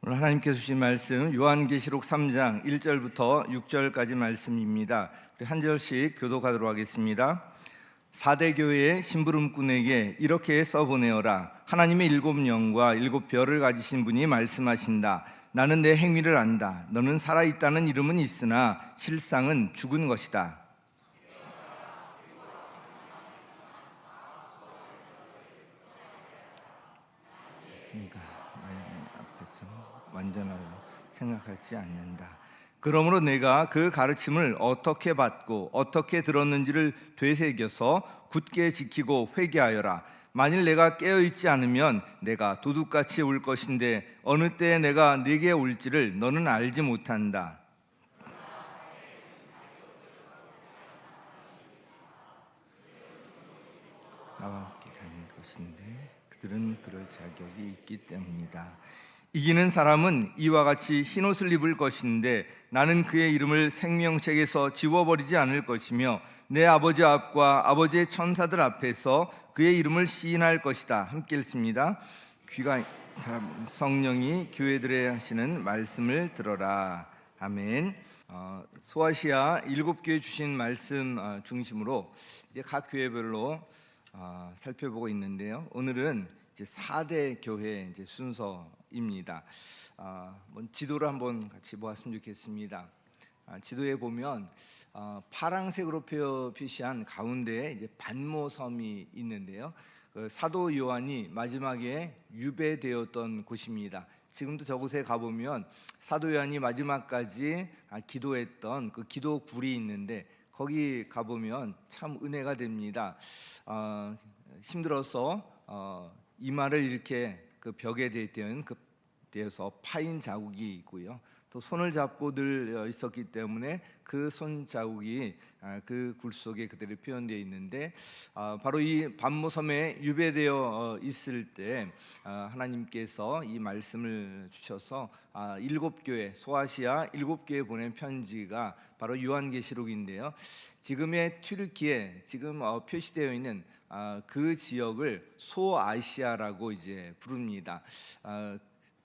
오늘 하나님께서 주신 말씀 요한계시록 3장 1절부터 6절까지 말씀입니다. 우리 한 절씩 교독하도록 하겠습니다. 사대 교회의 심부름꾼에게 이렇게 써보내어라. 하나님의 7영과 7별을 가지신 분이 말씀하신다. 나는 내 행위를 안다. 너는 살아있다는 이름은 있으나 실상은 죽은 것이다. 완전하다고 생각하지 않는다. 그러므로 내가 그 가르침을 어떻게 받고 어떻게 들었는지를 되새겨서 굳게 지키고 회개하여라. 만일 내가 깨어있지 않으면 내가 도둑같이 올 것인데 어느 때에 내가 네게 올지를 너는 알지 못한다. 나와 함께 다닐 것인데 그들은 그럴 자격이 있기 때문이다. 이기는 사람은 이와 같이 흰옷을 입을 것인데 나는 그의 이름을 생명책에서 지워버리지 않을 것이며 내 아버지 앞과 아버지의 천사들 앞에서 그의 이름을 시인할 것이다. 함께 읽습니다. 귀가 사람 성령이 교회들에 하시는 말씀을 들어라. 아멘. 소아시아 7교회 주신 말씀 중심으로 이제 각 교회별로 살펴보고 있는데요. 오늘은 이제 4대 교회 이제 순서입니다. 지도를 한번 같이 보았으면 좋겠습니다. 지도에 보면 파란색으로 표시한 가운데에 이제 반모섬이 있는데요. 그 사도 요한이 마지막에 유배되었던 곳입니다. 지금도 저곳에 가보면 사도 요한이 마지막까지 기도했던 그 기도 굴이 있는데 거기 가보면 참 은혜가 됩니다. 힘들어서 이마를 이렇게 그 벽에 대어서 파인 자국이 있고요. 또 손을 잡고 늘 있었기 때문에 그 손 자국이 그 굴 속에 그대로 표현되어 있는데 바로 이 반모섬에 유배되어 있을 때 하나님께서 이 말씀을 주셔서 7교회 소아시아 7교회에 보낸 편지가 바로 요한계시록인데요. 지금의 튀르키예 지금 표시되어 있는 그 지역을 소아시아라고 이제 부릅니다.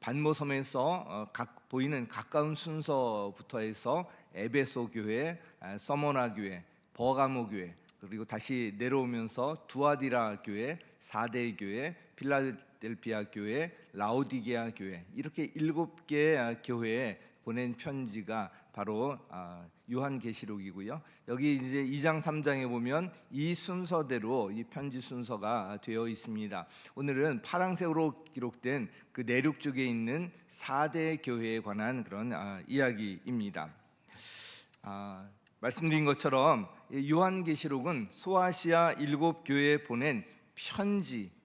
반모섬에서 보이는 가까운 순서부터 해서 에베소 교회, 서머나 교회, 버가모 교회, 그리고 다시 내려오면서 두아디라 교회, 사대 교회, 필라델피아 교회, 라오디게아 교회, 이렇게 7개의 교회에 보낸 편지가 바로 요한계시록이고요. 여기 이제 2장 3장에 보면 이 순서대로 이 편지 순서가 되어 있습니다. 오늘은 파란색으로 기록된 그 내륙 쪽에 있는 4대 교회에 관한 그런 이야기입니다. 말씀드린 것처럼 요한계시록은 소아시아 7교회에 보낸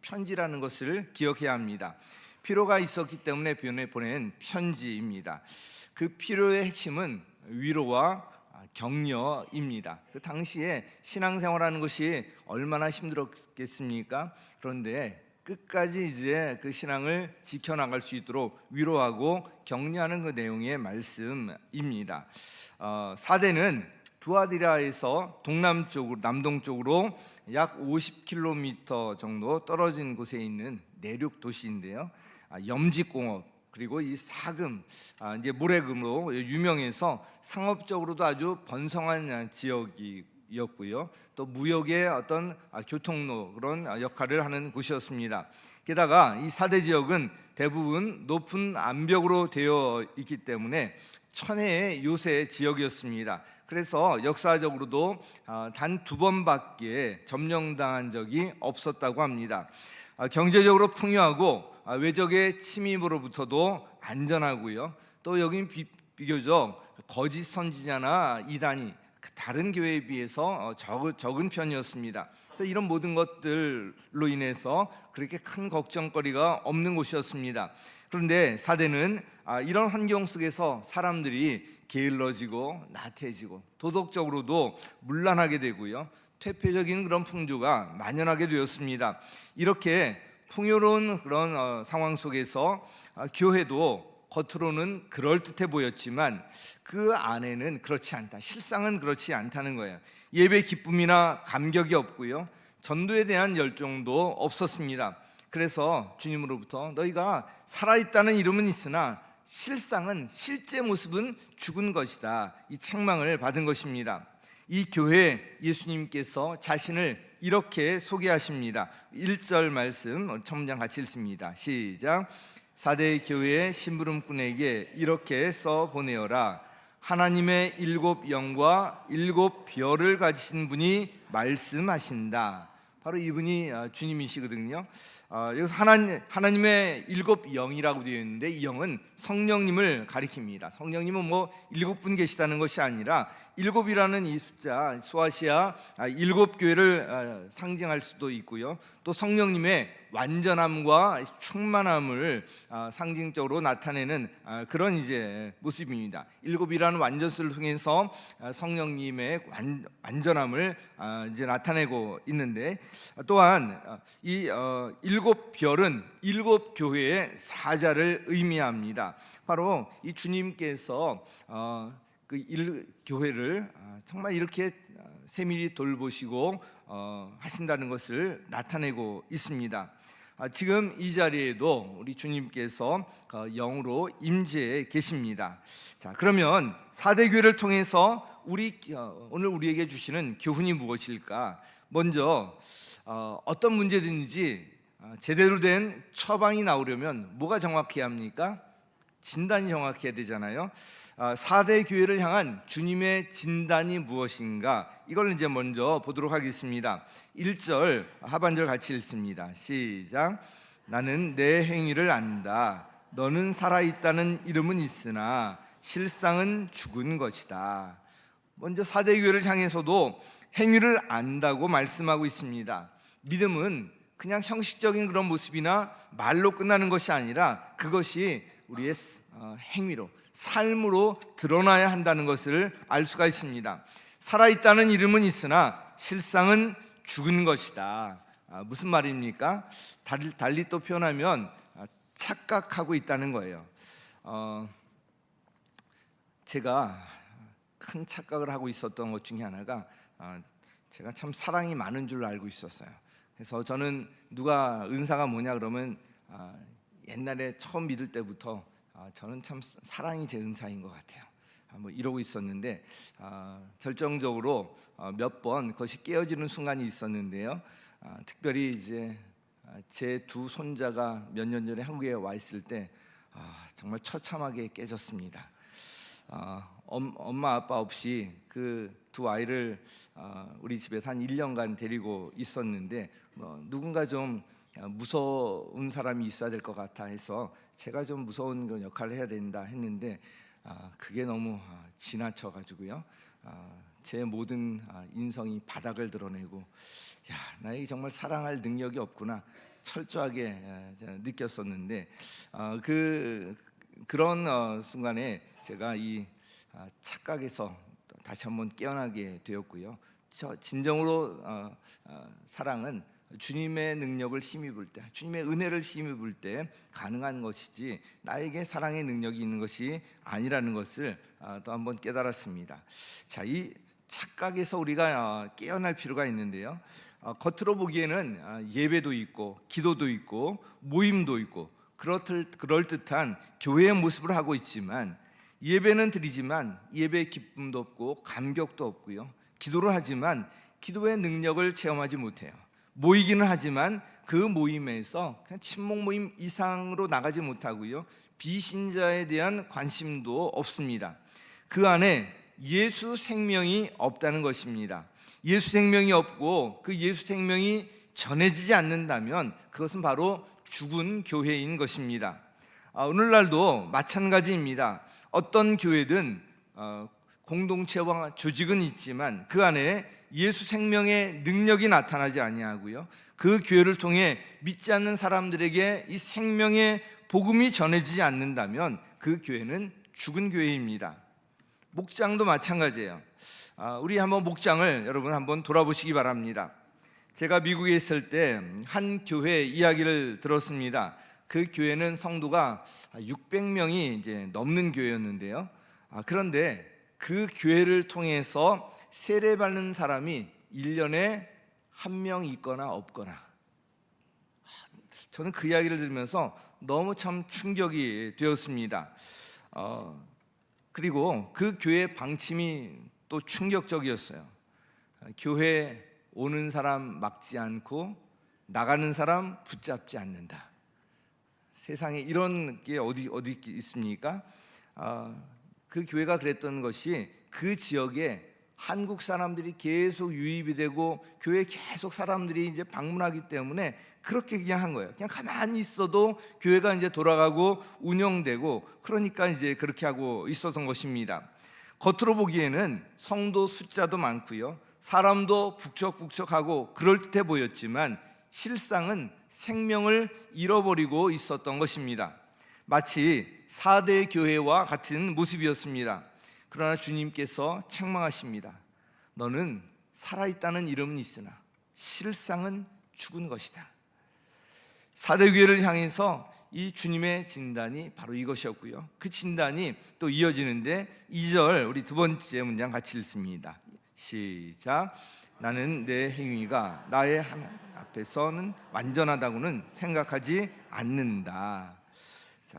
편지라는 것을 기억해야 합니다. 필요가 있었기 때문에 보낸 편지입니다. 그 필요의 핵심은 위로와 격려입니다. 그 당시에 신앙생활하는 것이 얼마나 힘들었겠습니까? 그런데 끝까지 이제 그 신앙을 지켜나갈 수 있도록 위로하고 격려하는 그 내용의 말씀입니다. 사대는 두아디라에서 남동쪽으로 약 50km 정도 떨어진 곳에 있는 내륙 도시인데요. 염직공업 그리고 이 사금, 이제 모래금으로 유명해서 상업적으로도 아주 번성한 지역이었고요. 또 무역의 어떤 교통로 그런 역할을 하는 곳이었습니다. 게다가 이 사대 지역은 대부분 높은 암벽으로 되어 있기 때문에 천혜의 요새 지역이었습니다. 그래서 역사적으로도 단 2번밖에 점령당한 적이 없었다고 합니다. 경제적으로 풍요하고 외적의 침입으로부터도 안전하고요. 또 여긴 비교적 거짓 선지자나 이단이 다른 교회에 비해서 적은 편이었습니다. 이런 모든 것들로 인해서 그렇게 큰 걱정거리가 없는 곳이었습니다. 그런데 사대는 이런 환경 속에서 사람들이 게을러지고 나태해지고 도덕적으로도 문란하게 되고요. 퇴폐적인 그런 풍조가 만연하게 되었습니다. 이렇게 풍요로운 그런 상황 속에서 교회도 겉으로는 그럴듯해 보였지만 그 안에는 그렇지 않다. 실상은 그렇지 않다는 거예요. 예배 기쁨이나 감격이 없고요. 전도에 대한 열정도 없었습니다. 그래서 주님으로부터 너희가 살아있다는 이름은 있으나 실상은 실제 모습은 죽은 것이다. 이 책망을 받은 것입니다. 이 교회 예수님께서 자신을 이렇게 소개하십니다. 1절 말씀 첨장 같이 읽습니다. 시작. 사대 교회의 심부름꾼에게 이렇게 써 보내어라. 하나님의 7 영과 7 별을 가지신 분이 말씀하신다. 바로 이분이 주님이시거든요. 여기서 하나님의 7 영이라고 되어 있는데, 이 영은 성령님을 가리킵니다. 성령님은 뭐 7분 계시다는 것이 아니라 7이라는 이 숫자, 소아시아 7 교회를 상징할 수도 있고요. 또 성령님의 완전함과 충만함을 상징적으로 나타내는 그런 이제 모습입니다. 7이라는 완전수를 통해서 성령님의 완전함을 이제 나타내고 있는데, 또한 이 7 별은 7 교회의 사자를 의미합니다. 바로 이 주님께서 그 교회를 정말 이렇게 세밀히 돌보시고 하신다는 것을 나타내고 있습니다. 지금 이 자리에도 우리 주님께서 영으로 임재해 계십니다. 자, 그러면 4대 교회를 통해서 오늘 우리에게 주시는 교훈이 무엇일까? 먼저 어떤 문제든지 제대로 된 처방이 나오려면 뭐가 정확해야 합니까? 진단이 정확해야 되잖아요. 4대 교회를 향한 주님의 진단이 무엇인가? 이걸 이제 먼저 보도록 하겠습니다. 1절 하반절 같이 읽습니다. 시작. 나는 내 행위를 안다. 너는 살아있다는 이름은 있으나 실상은 죽은 것이다. 먼저 4대 교회를 향해서도 행위를 안다고 말씀하고 있습니다. 믿음은 그냥 형식적인 그런 모습이나 말로 끝나는 것이 아니라 그것이 우리의 행위로, 삶으로 드러나야 한다는 것을 알 수가 있습니다. 살아있다는 이름은 있으나 실상은 죽은 것이다. 무슨 말입니까? 달리 또 표현하면 착각하고 있다는 거예요. 제가 큰 착각을 하고 있었던 것 중에 하나가, 제가 참 사랑이 많은 줄 알고 있었어요. 그래서 저는 누가 은사가 뭐냐 그러면 옛날에 처음 믿을 때부터 저는 참 사랑이 제 은사인 것 같아요. 뭐 이러고 있었는데, 결정적으로 몇 번 그것이 깨어지는 순간이 있었는데요. 특별히 이제 제 두 손자가 몇 년 전에 한국에 와 있을 때 정말 처참하게 깨졌습니다. 엄마 아빠 없이 그 두 아이를 우리 집에서 한 1년간 데리고 있었는데, 누군가 좀 무서운 사람이 있어야 될 것 같아 해서 제가 좀 무서운 그런 역할을 해야 된다 했는데, 그게 너무 지나쳐가지고요. 제 모든 인성이 바닥을 드러내고, 야, 나에게 정말 사랑할 능력이 없구나 철저하게 느꼈었는데, 그런 순간에 제가 이 착각에서 다시 한번 깨어나게 되었고요. 진정으로 사랑은 주님의 능력을 힘입을 때, 주님의 은혜를 힘입을 때 가능한 것이지 나에게 사랑의 능력이 있는 것이 아니라는 것을 또 한번 깨달았습니다. 자, 이 착각에서 우리가 깨어날 필요가 있는데요. 겉으로 보기에는 예배도 있고 기도도 있고 모임도 있고 그럴듯한 교회의 모습을 하고 있지만, 예배는 드리지만 예배의 기쁨도 없고 감격도 없고요. 기도를 하지만 기도의 능력을 체험하지 못해요. 모이기는 하지만 그 모임에서 그냥 친목 모임 이상으로 나가지 못하고요. 비신자에 대한 관심도 없습니다. 그 안에 예수 생명이 없다는 것입니다. 예수 생명이 없고 그 예수 생명이 전해지지 않는다면 그것은 바로 죽은 교회인 것입니다. 오늘날도 마찬가지입니다. 어떤 교회든 공동체와 조직은 있지만 그 안에 예수 생명의 능력이 나타나지 아니하고요. 그 교회를 통해 믿지 않는 사람들에게 이 생명의 복음이 전해지지 않는다면 그 교회는 죽은 교회입니다. 목장도 마찬가지예요. 우리 한번 목장을 여러분 한번 돌아보시기 바랍니다. 제가 미국에 있을 때 한 교회 이야기를 들었습니다. 그 교회는 성도가 600명이 이제 넘는 교회였는데요. 그런데 그 교회를 통해서 세례받는 사람이 1년에 1명 있거나 없거나. 저는 그 이야기를 들으면서 너무 참 충격이 되었습니다. 그리고 그 교회 방침이 또 충격적이었어요. 교회 오는 사람 막지 않고 나가는 사람 붙잡지 않는다. 세상에 이런 게 어디 있습니까? 그 교회가 그랬던 것이 그 지역에 한국 사람들이 계속 유입이 되고 교회에 계속 사람들이 이제 방문하기 때문에 그렇게 그냥 한 거예요. 그냥 가만히 있어도 교회가 이제 돌아가고 운영되고, 그러니까 이제 그렇게 하고 있었던 것입니다. 겉으로 보기에는 성도 숫자도 많고요, 사람도 북적북적하고 그럴듯해 보였지만 실상은 생명을 잃어버리고 있었던 것입니다. 마치 4대 교회와 같은 모습이었습니다. 그러나 주님께서 책망하십니다. 너는 살아있다는 이름은 있으나 실상은 죽은 것이다. 4대 교회를 향해서 이 주님의 진단이 바로 이것이었고요, 그 진단이 또 이어지는데 2절 우리 두 번째 문장 같이 읽습니다. 시작. 나는 내 행위가 나의 하나님 앞에서는 완전하다고는 생각하지 않는다.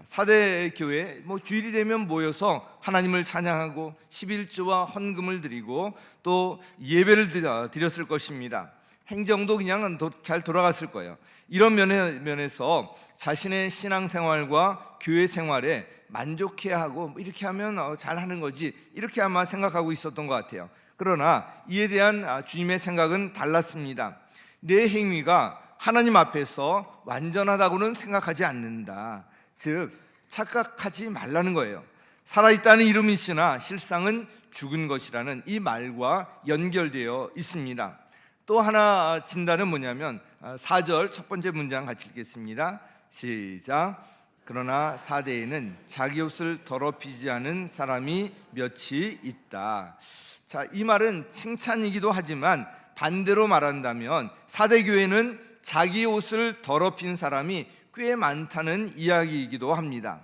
4대 교회 주일이 되면 모여서 하나님을 찬양하고 11조와 헌금을 드리고 또 예배를 드렸을 것입니다. 행정도 그냥 잘 돌아갔을 거예요. 이런 면에서 자신의 신앙생활과 교회 생활에 만족해야 하고 이렇게 하면 잘하는 거지, 이렇게 아마 생각하고 있었던 것 같아요. 그러나 이에 대한 주님의 생각은 달랐습니다. 내 행위가 하나님 앞에서 완전하다고는 생각하지 않는다. 즉 착각하지 말라는 거예요. 살아있다는 이름이 있으나 실상은 죽은 것이라는 이 말과 연결되어 있습니다. 또 하나 진단은 뭐냐면 4절 첫 번째 문장 같이 읽겠습니다. 시작. 그러나 4대에는 자기 옷을 더럽히지 않은 사람이 몇이 있다. 자, 이 말은 칭찬이기도 하지만 반대로 말한다면 4대 교회는 자기 옷을 더럽힌 사람이 꽤 많다는 이야기이기도 합니다.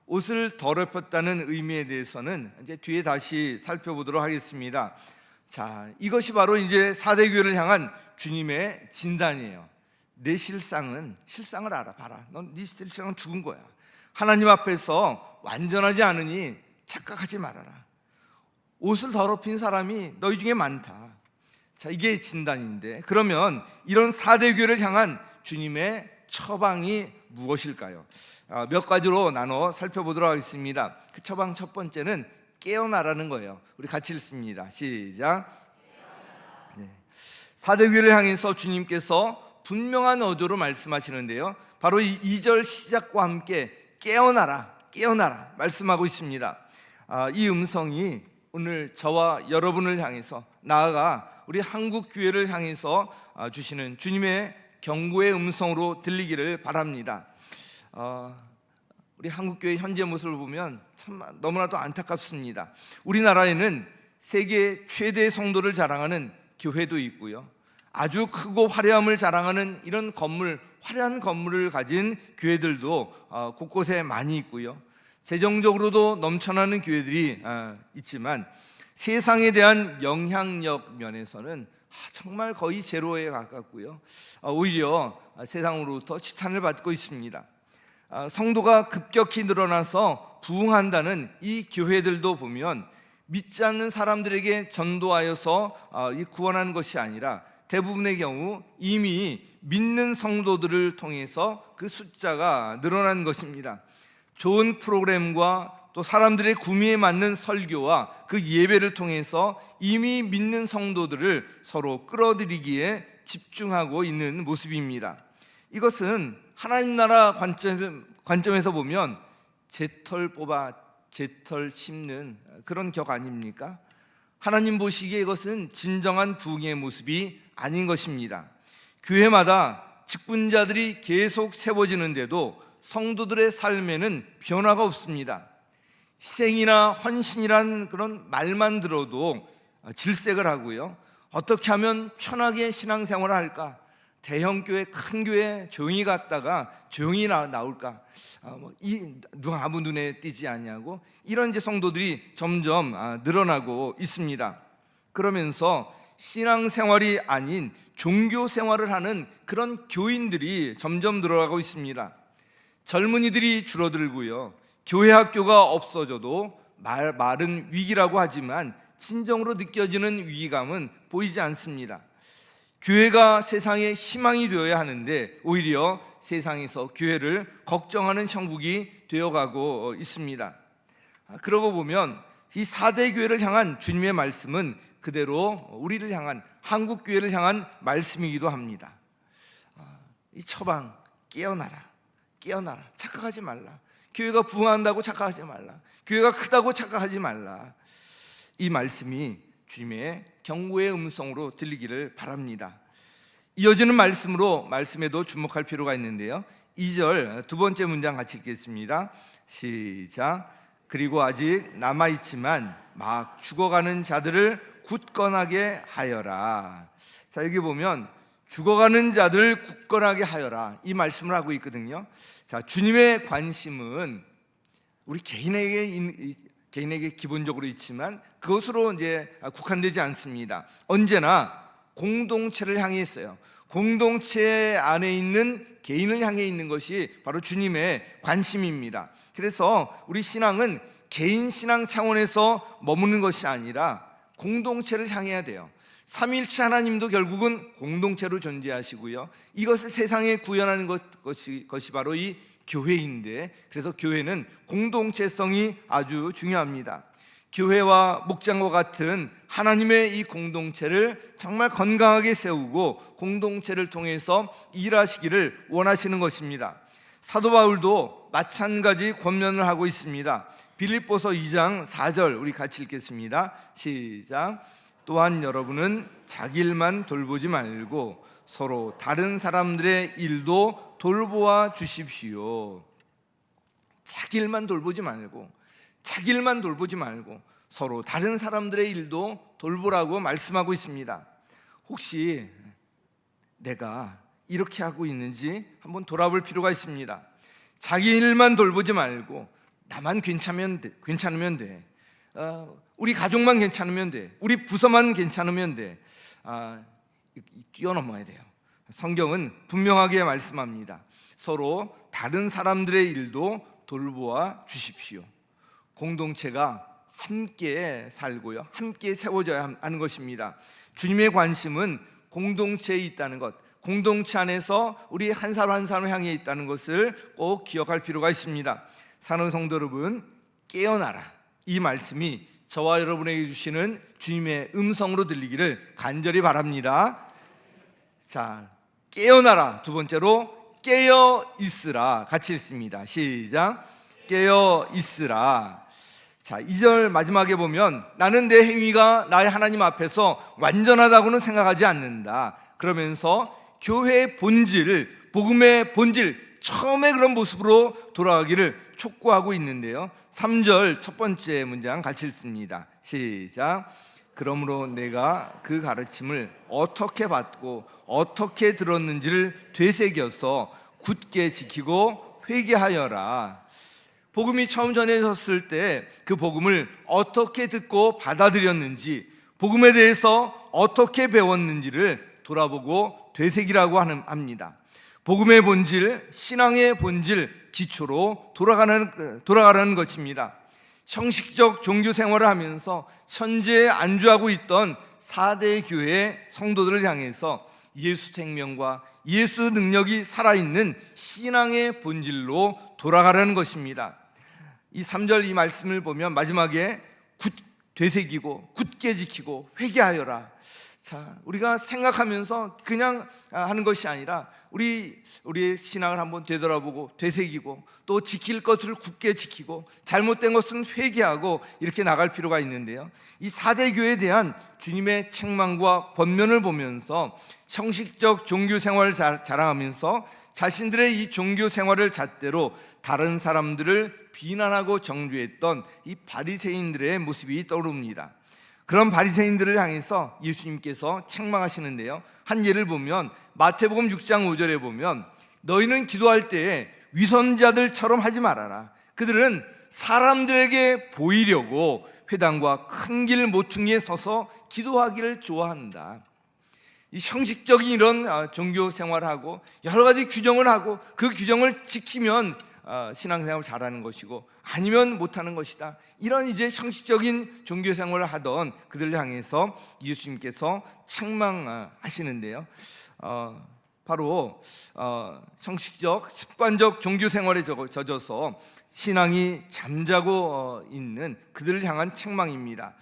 옷을 더럽혔다는 의미에 대해서는 이제 뒤에 다시 살펴보도록 하겠습니다. 자, 이것이 바로 이제 4대 교회를 향한 주님의 진단이에요. 내 실상을 알아봐라. 넌 네 실상은 죽은 거야. 하나님 앞에서 완전하지 않으니 착각하지 말아라. 옷을 더럽힌 사람이 너희 중에 많다. 자, 이게 진단인데, 그러면 이런 4대 교회를 향한 주님의 처방이 무엇일까요? 몇 가지로 나눠 살펴보도록 하겠습니다. 그 처방 첫 번째는 깨어나라는 거예요. 우리 같이 읽습니다. 시작. 4대 교회를 향해서 주님께서 분명한 어조로 말씀하시는데요, 바로 이 2절 시작과 함께 깨어나라 말씀하고 있습니다. 이 음성이 오늘 저와 여러분을 향해서, 나아가 우리 한국 교회를 향해서 주시는 주님의 경고의 음성으로 들리기를 바랍니다. 우리 한국교회 현재 모습을 보면 참 너무나도 안타깝습니다. 우리나라에는 세계 최대 성도를 자랑하는 교회도 있고요, 아주 크고 화려함을 자랑하는 이런 화려한 건물을 가진 교회들도 곳곳에 많이 있고요, 재정적으로도 넘쳐나는 교회들이 있지만 세상에 대한 영향력 면에서는 정말 거의 제로에 가깝고요, 오히려 세상으로부터 지탄을 받고 있습니다. 성도가 급격히 늘어나서 부흥한다는 이 교회들도 보면 믿지 않는 사람들에게 전도하여서 구원하는 것이 아니라 대부분의 경우 이미 믿는 성도들을 통해서 그 숫자가 늘어난 것입니다. 좋은 프로그램과 또 사람들의 구미에 맞는 설교와 그 예배를 통해서 이미 믿는 성도들을 서로 끌어들이기에 집중하고 있는 모습입니다. 이것은 하나님 나라 관점에서 보면 제털 뽑아 제털 씹는 그런 격 아닙니까? 하나님 보시기에 이것은 진정한 부흥의 모습이 아닌 것입니다. 교회마다 직분자들이 계속 세워지는데도 성도들의 삶에는 변화가 없습니다. 희생이나 헌신이란 그런 말만 들어도 질색을 하고요, 어떻게 하면 편하게 신앙생활을 할까, 대형교회 큰 교회 조용히 갔다가 조용히 나올까, 아무 눈에 띄지 않냐고, 이런 이제 성도들이 점점 늘어나고 있습니다. 그러면서 신앙생활이 아닌 종교 생활을 하는 그런 교인들이 점점 늘어나고 있습니다. 젊은이들이 줄어들고요, 교회 학교가 없어져도 말은 위기라고 하지만 진정으로 느껴지는 위기감은 보이지 않습니다. 교회가 세상의 희망이 되어야 하는데 오히려 세상에서 교회를 걱정하는 형국이 되어가고 있습니다. 그러고 보면 이 4대 교회를 향한 주님의 말씀은 그대로 우리를 향한, 한국 교회를 향한 말씀이기도 합니다. 이 처방, 깨어나라, 깨어나라, 착각하지 말라. 교회가 부흥한다고 착각하지 말라. 교회가 크다고 착각하지 말라. 이 말씀이 주님의 경고의 음성으로 들리기를 바랍니다. 이어지는 말씀에도 주목할 필요가 있는데요, 2절 두 번째 문장 같이 읽겠습니다. 시작. 그리고 아직 남아있지만 막 죽어가는 자들을 굳건하게 하여라. 자, 여기 보면 죽어가는 자들을 굳건하게 하여라, 이 말씀을 하고 있거든요. 자, 주님의 관심은 우리 개인에게 기본적으로 있지만 그것으로 이제 국한되지 않습니다. 언제나 공동체를 향해 있어요. 공동체 안에 있는 개인을 향해 있는 것이 바로 주님의 관심입니다. 그래서 우리 신앙은 개인 신앙 차원에서 머무는 것이 아니라 공동체를 향해야 돼요. 삼위일체 하나님도 결국은 공동체로 존재하시고요, 이것을 세상에 구현하는 것이 바로 이 교회인데, 그래서 교회는 공동체성이 아주 중요합니다. 교회와 목장과 같은 하나님의 이 공동체를 정말 건강하게 세우고 공동체를 통해서 일하시기를 원하시는 것입니다. 사도 바울도 마찬가지 권면을 하고 있습니다. 빌립보서 2장 4절 우리 같이 읽겠습니다. 시작. 또한 여러분은 자기 일만 돌보지 말고 서로 다른 사람들의 일도 돌보아 주십시오. 자기 일만 돌보지 말고 서로 다른 사람들의 일도 돌보라고 말씀하고 있습니다. 혹시 내가 이렇게 하고 있는지 한번 돌아볼 필요가 있습니다. 자기 일만 돌보지 말고 나만 괜찮으면 돼. 우리 가족만 괜찮으면 돼. 우리 부서만 괜찮으면 돼. 뛰어넘어야 돼요. 성경은 분명하게 말씀합니다. 서로 다른 사람들의 일도 돌보아 주십시오. 공동체가 함께 살고요, 함께 세워져야 하는 것입니다. 주님의 관심은 공동체에 있다는 것, 공동체 안에서 우리 한 사람 한 사람을 향해 있다는 것을 꼭 기억할 필요가 있습니다. 사랑하는 성도 여러분, 깨어나라, 이 말씀이 저와 여러분에게 주시는 주님의 음성으로 들리기를 간절히 바랍니다. 자, 깨어나라. 두 번째로 깨어 있으라. 같이 읽습니다. 시작. 깨어 있으라. 자, 2절 마지막에 보면 나는 내 행위가 나의 하나님 앞에서 완전하다고는 생각하지 않는다. 그러면서 교회의 본질, 복음의 본질, 처음에 그런 모습으로 돌아가기를 촉구하고 있는데요, 3절 첫 번째 문장 같이 읽습니다. 시작. 그러므로 내가 그 가르침을 어떻게 받고 어떻게 들었는지를 되새겨서 굳게 지키고 회개하여라. 복음이 처음 전해졌을 때 그 복음을 어떻게 듣고 받아들였는지, 복음에 대해서 어떻게 배웠는지를 돌아보고 되새기라고 합니다. 복음의 본질, 신앙의 본질, 기초로 돌아가라는 것입니다. 형식적 종교 생활을 하면서 현재에 안주하고 있던 4대 교회의 성도들을 향해서 예수 생명과 예수 능력이 살아있는 신앙의 본질로 돌아가라는 것입니다. 이 3절 이 말씀을 보면 마지막에 되새기고 굳게 지키고 회개하여라. 자, 우리가 생각하면서 그냥 하는 것이 아니라 우리의 신앙을 한번 되돌아보고 되새기고 또 지킬 것을 굳게 지키고 잘못된 것은 회개하고 이렇게 나갈 필요가 있는데요, 이 4대 교회에 대한 주님의 책망과 권면을 보면서 형식적 종교 생활을 자랑하면서 자신들의 이 종교 생활을 잣대로 다른 사람들을 비난하고 정죄했던 이 바리새인들의 모습이 떠오릅니다. 그런 바리새인들을 향해서 예수님께서 책망하시는데요, 한 예를 보면 마태복음 6장 5절에 보면 너희는 기도할 때에 위선자들처럼 하지 말아라. 그들은 사람들에게 보이려고 회당과 큰 길 모퉁이에 서서 기도하기를 좋아한다. 이 형식적인 이런 종교 생활하고 여러 가지 규정을 하고 그 규정을 지키면 신앙생활을 잘하는 것이고 아니면 못하는 것이다. 이런 이제 형식적인 종교 생활을 하던 그들을 향해서 예수님께서 책망하시는데요. 바로 형식적 습관적 종교 생활에 젖어서 신앙이 잠자고 있는 그들을 향한 책망입니다.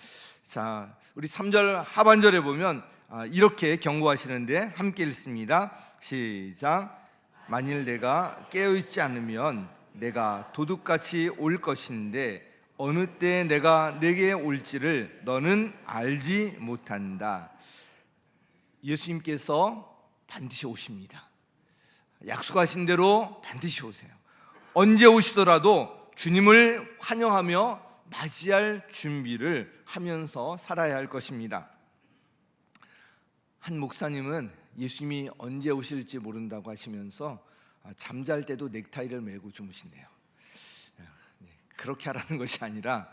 자, 우리 3절 하반절에 보면 이렇게 경고하시는데 함께 읽습니다. 시작. 만일 내가 깨어있지 않으면 내가 도둑같이 올 것인데 어느 때 내가 내게 올지를 너는 알지 못한다. 예수님께서 반드시 오십니다. 약속하신 대로 반드시 오세요. 언제 오시더라도 주님을 환영하며 맞이할 준비를 하면서 살아야 할 것입니다. 한 목사님은 예수님이 언제 오실지 모른다고 하시면서 잠잘 때도 넥타이를 메고 주무신대요. 그렇게 하라는 것이 아니라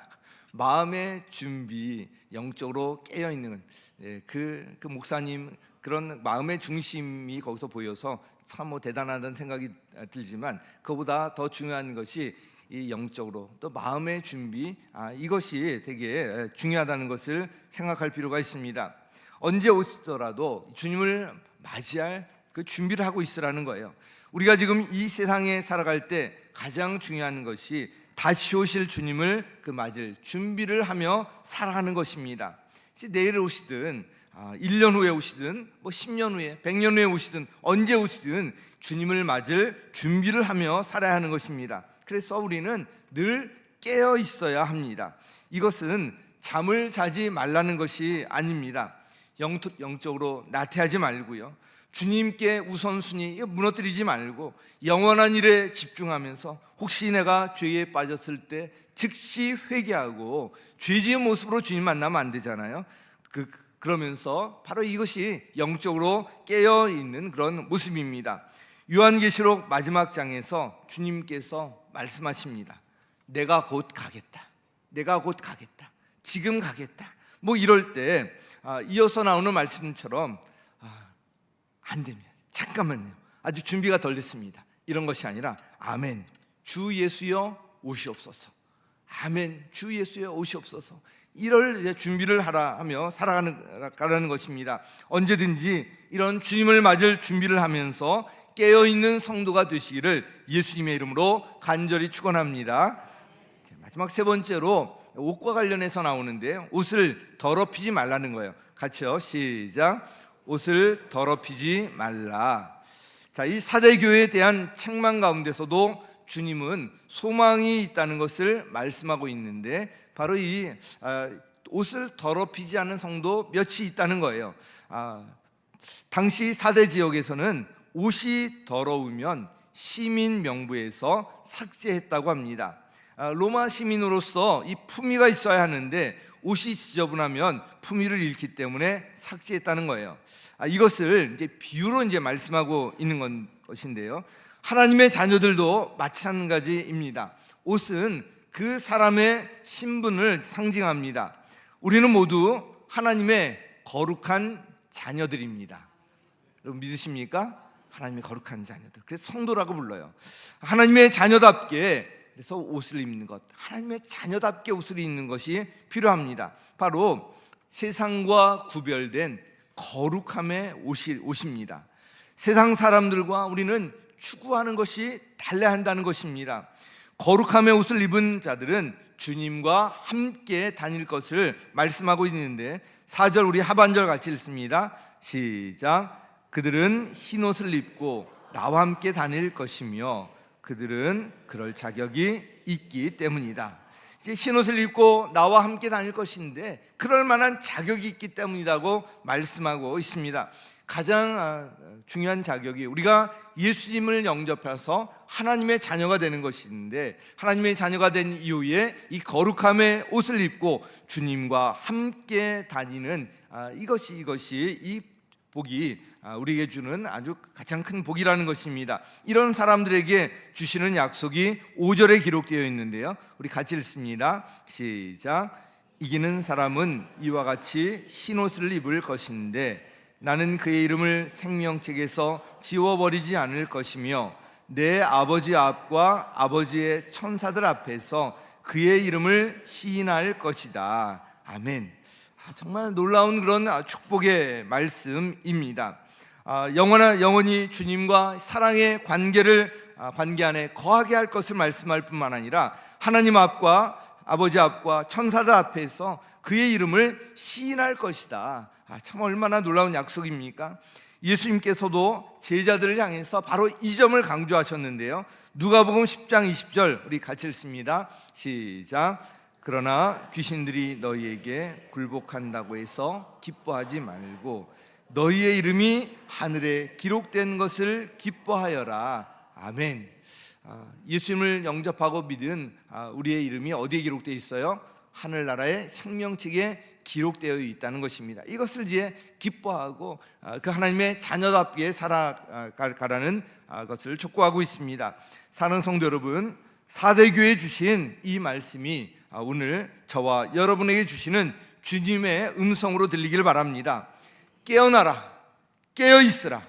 마음의 준비, 영적으로 깨어있는 그 목사님 그런 마음의 중심이 거기서 보여서 참 대단하다는 생각이 들지만 그보다 더 중요한 것이 이 영적으로 또 마음의 준비, 이것이 되게 중요하다는 것을 생각할 필요가 있습니다. 언제 오시더라도 주님을 맞이할 그 준비를 하고 있으라는 거예요. 우리가 지금 이 세상에 살아갈 때 가장 중요한 것이 다시 오실 주님을 맞을 준비를 하며 살아가는 것입니다. 내일 오시든 1년 후에 오시든 10년 후에 100년 후에 오시든 언제 오시든 주님을 맞을 준비를 하며 살아야 하는 것입니다. 그래서 우리는 늘 깨어 있어야 합니다. 이것은 잠을 자지 말라는 것이 아닙니다. 영적으로 나태하지 말고요, 주님께 우선순위 무너뜨리지 말고 영원한 일에 집중하면서 혹시 내가 죄에 빠졌을 때 즉시 회개하고 죄지은 모습으로 주님 만나면 안 되잖아요. 그러면서 바로 이것이 영적으로 깨어있는 그런 모습입니다. 요한계시록 마지막 장에서 주님께서 말씀하십니다. 내가 곧 가겠다. 내가 곧 가겠다. 지금 가겠다. 이럴 때 이어서 나오는 말씀처럼 안 됩니다. 잠깐만요. 아주 준비가 덜 됐습니다. 이런 것이 아니라 아멘. 주 예수여 오시옵소서. 아멘. 주 예수여 오시옵소서. 이럴 준비를 하며 살아가는 것입니다. 언제든지 이런 주님을 맞을 준비를 하면서 깨어있는 성도가 되시기를 예수님의 이름으로 간절히 축원합니다. 마지막 세 번째로 옷과 관련해서 나오는데 옷을 더럽히지 말라는 거예요. 같이요. 시작. 옷을 더럽히지 말라. 자, 이 사대교회에 대한 책망 가운데서도 주님은 소망이 있다는 것을 말씀하고 있는데 바로 이 옷을 더럽히지 않은 성도 몇이 있다는 거예요. 당시 사대 지역에서는 옷이 더러우면 시민 명부에서 삭제했다고 합니다. 로마 시민으로서 이 품위가 있어야 하는데 옷이 지저분하면 품위를 잃기 때문에 삭제했다는 거예요. 이것을 이제 비유로 이제 말씀하고 있는 것인데요. 하나님의 자녀들도 마찬가지입니다. 옷은 그 사람의 신분을 상징합니다. 우리는 모두 하나님의 거룩한 자녀들입니다. 여러분 믿으십니까? 하나님의 거룩한 자녀들. 그래서 성도라고 불러요. 하나님의 자녀답게 그래서 옷을 입는 것, 하나님의 자녀답게 옷을 입는 것이 필요합니다. 바로 세상과 구별된 거룩함의 옷입니다. 세상 사람들과 우리는 추구하는 것이 달라야 한다는 것입니다. 거룩함의 옷을 입은 자들은 주님과 함께 다닐 것을 말씀하고 있는데 4절 우리 하반절 같이 읽습니다. 시작. 그들은 흰 옷을 입고 나와 함께 다닐 것이며 그들은 그럴 자격이 있기 때문이다. 이제 흰옷을 입고 나와 함께 다닐 것인데 그럴 만한 자격이 있기 때문이라고 말씀하고 있습니다. 가장 중요한 자격이 우리가 예수님을 영접해서 하나님의 자녀가 되는 것인데 하나님의 자녀가 된 이후에 이 거룩함의 옷을 입고 주님과 함께 다니는 이것이 이 복이 우리에게 주는 아주 가장 큰 복이라는 것입니다. 이런 사람들에게 주시는 약속이 5절에 기록되어 있는데요. 우리 같이 읽습니다. 시작. 이기는 사람은 이와 같이 흰옷을 입을 것인데 나는 그의 이름을 생명책에서 지워버리지 않을 것이며 내 아버지 앞과 아버지의 천사들 앞에서 그의 이름을 시인할 것이다. 아멘. 정말 놀라운 그런 축복의 말씀입니다. 영원히 주님과 사랑의 관계 안에 거하게 할 것을 말씀할 뿐만 아니라 하나님 앞과 아버지 앞과 천사들 앞에서 그의 이름을 시인할 것이다. 참 얼마나 놀라운 약속입니까? 예수님께서도 제자들을 향해서 바로 이 점을 강조하셨는데요. 누가복음 10장 20절 우리 같이 읽습니다. 시작. 그러나 귀신들이 너희에게 굴복한다고 해서 기뻐하지 말고 너희의 이름이 하늘에 기록된 것을 기뻐하여라. 아멘. 예수님을 영접하고 믿은 우리의 이름이 어디에 기록되어 있어요? 하늘나라의 생명책에 기록되어 있다는 것입니다. 이것을 이제 기뻐하고 그 하나님의 자녀답게 살아가라는 것을 촉구하고 있습니다. 사랑하는 성도 여러분, 사대교회 주신 이 말씀이 오늘 저와 여러분에게 주시는 주님의 음성으로 들리길 바랍니다. 깨어나라, 깨어있으라,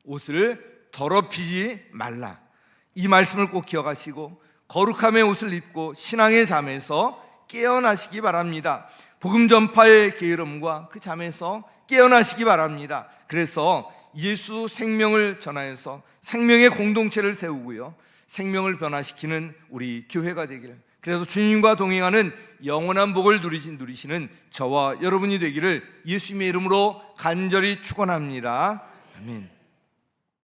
옷을 더럽히지 말라. 이 말씀을 꼭 기억하시고 거룩함의 옷을 입고 신앙의 잠에서 깨어나시기 바랍니다. 복음 전파의 게으름과 그 잠에서 깨어나시기 바랍니다. 그래서 예수 생명을 전하여서 생명의 공동체를 세우고요, 생명을 변화시키는 우리 교회가 되기를, 그래서 주님과 동행하는 영원한 복을 누리시는 저와 여러분이 되기를 예수님의 이름으로 간절히 축원합니다. 아멘.